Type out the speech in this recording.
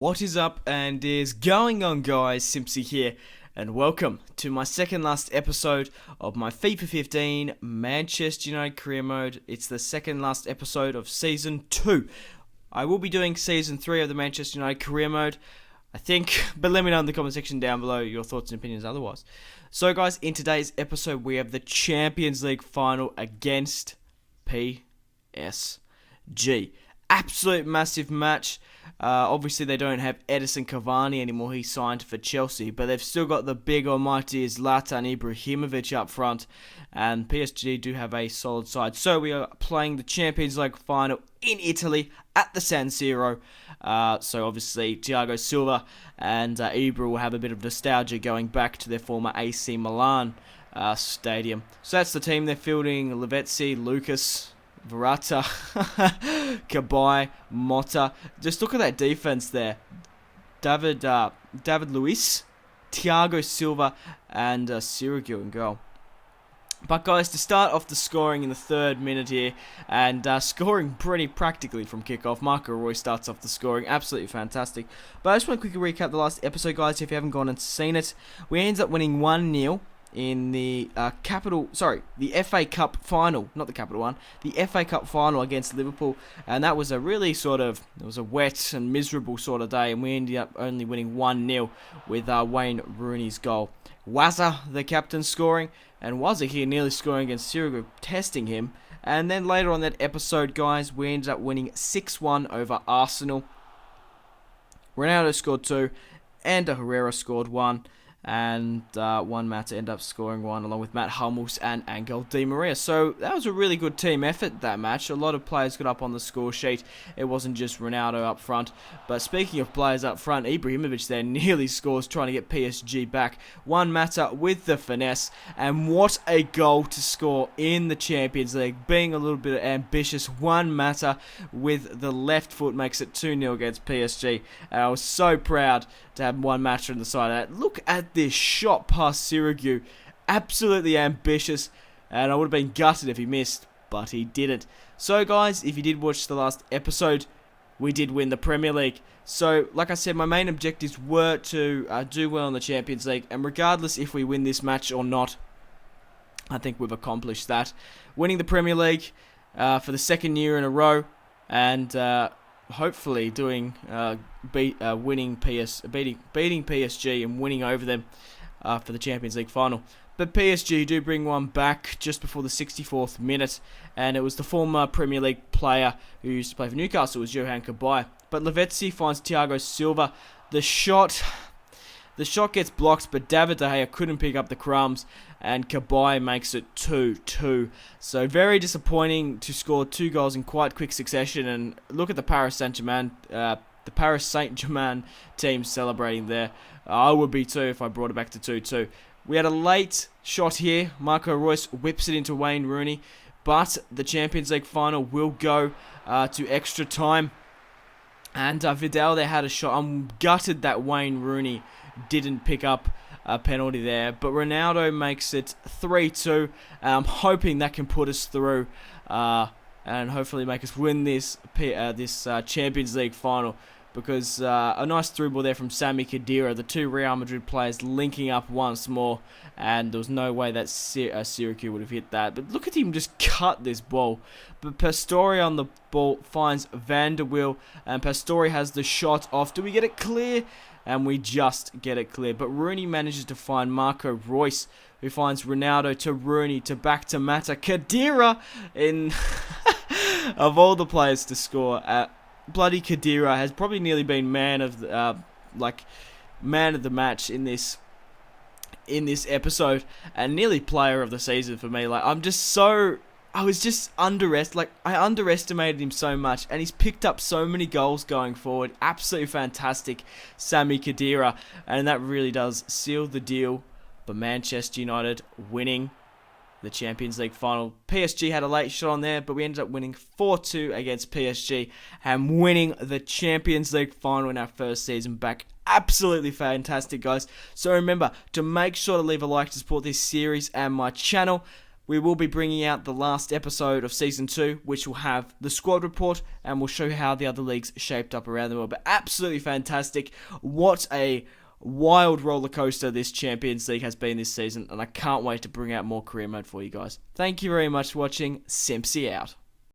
What is up and is going on, guys? Simpzy here, and welcome to my second last episode of my FIFA 15 Manchester United career mode. It's the second last episode of Season 2. I will be doing Season 3 of the Manchester United career mode, I think, but let me know in the comment section down below your thoughts and opinions otherwise. So guys, in today's episode we have the Champions League final against PSG. Absolute massive match. Obviously, they don't have Edison Cavani anymore. He signed for Chelsea, but they've still got the big almighty Zlatan Ibrahimovic up front, and PSG do have a solid side. So we are playing the Champions League final in Italy at the San Siro. So obviously, Thiago Silva and Ibra will have a bit of nostalgia going back to their former AC Milan stadium. So that's the team they're fielding: Lavezzi, Lucas, Verratti, Cabai, Motta. Just look at that defense there. David Luiz, Thiago Silva, and Sirigu in goal. But guys, to start off the scoring in the third minute here, and scoring pretty practically from kickoff, Marco Reus starts off the scoring, absolutely fantastic. But I just want to quickly recap the last episode, guys, if you haven't gone and seen it. We ended up winning 1-0. In the the FA Cup final, not the Capital One, the FA Cup final against Liverpool, and that was a really it was a wet and miserable sort of day, and we ended up only winning 1-0 with Wayne Rooney's goal. Wazza, the captain, scoring, and Wazza here nearly scoring against Sirigu, testing him, and then later on that episode, guys, we ended up winning 6-1 over Arsenal. Ronaldo scored 2, and Herrera scored 1. And Juan Mata ended up scoring 1 along with Matt Hummels and Angel Di Maria. So that was a really good team effort, that match. A lot of players got up on the score sheet. It wasn't just Ronaldo up front. But speaking of players up front, Ibrahimovic there nearly scores trying to get PSG back. Juan Mata with the finesse. And what a goal to score in the Champions League. Being a little bit ambitious, Juan Mata with the left foot makes it 2-0 against PSG. And I was so proud to have Juan Mata in the side. Look at this shot past Sirigu. Absolutely ambitious, and I would have been gutted if he missed, but he didn't. So guys, if you did watch the last episode, we did win the Premier League. So like I said, my main objectives were to do well in the Champions League, and regardless if we win this match or not, I think we've accomplished that. Winning the Premier League for the second year in a row, and hopefully beating PSG and winning over them for the Champions League final. But PSG do bring one back just before the 64th minute, and it was the former Premier League player who used to play for Newcastle, was Johan Cabai. But Lavezzi finds Thiago Silva. The shot gets blocked, but David De Gea couldn't pick up the crumbs, and Cabai makes it 2-2. So very disappointing to score 2 goals in quite quick succession. And look at the Paris Saint-Germain team celebrating there. I would be too if I brought it back to 2-2. We had a late shot here. Marco Reus whips it into Wayne Rooney, but the Champions League final will go to extra time. And Vidal there had a shot. I'm gutted that Wayne Rooney didn't pick up a penalty there, but Ronaldo makes it 3-2. I'm hoping that can put us through and hopefully make us win this Champions League final, because a nice through ball there from Sami Khedira, the two Real Madrid players linking up once more, and there was no way that Sirigu would have hit that. But look at him just cut this ball. But Pastore on the ball finds Van der Wiel, and Pastore has the shot off. Do we get it clear? And we just get it clear. But Rooney manages to find Marco Reus, who finds Ronaldo to Rooney to back to Mata. Khedira, in of all the players to score, bloody Khedira has probably nearly been man of the match in this episode, and nearly player of the season for me. I underestimated him so much, and he's picked up so many goals going forward. Absolutely fantastic, Sami Khedira, and that really does seal the deal for Manchester United winning the Champions League final. PSG had a late shot on there, but we ended up winning 4-2 against PSG and winning the Champions League final in our first season back. Absolutely fantastic, guys. So remember to make sure to leave a like to support this series and my channel. we will be bringing out the last episode of Season 2, which will have the squad report, and we'll show how the other leagues shaped up around the world. But absolutely fantastic. What a wild roller coaster this Champions League has been this season, and I can't wait to bring out more career mode for you guys. Thank you very much for watching. Simpzy out.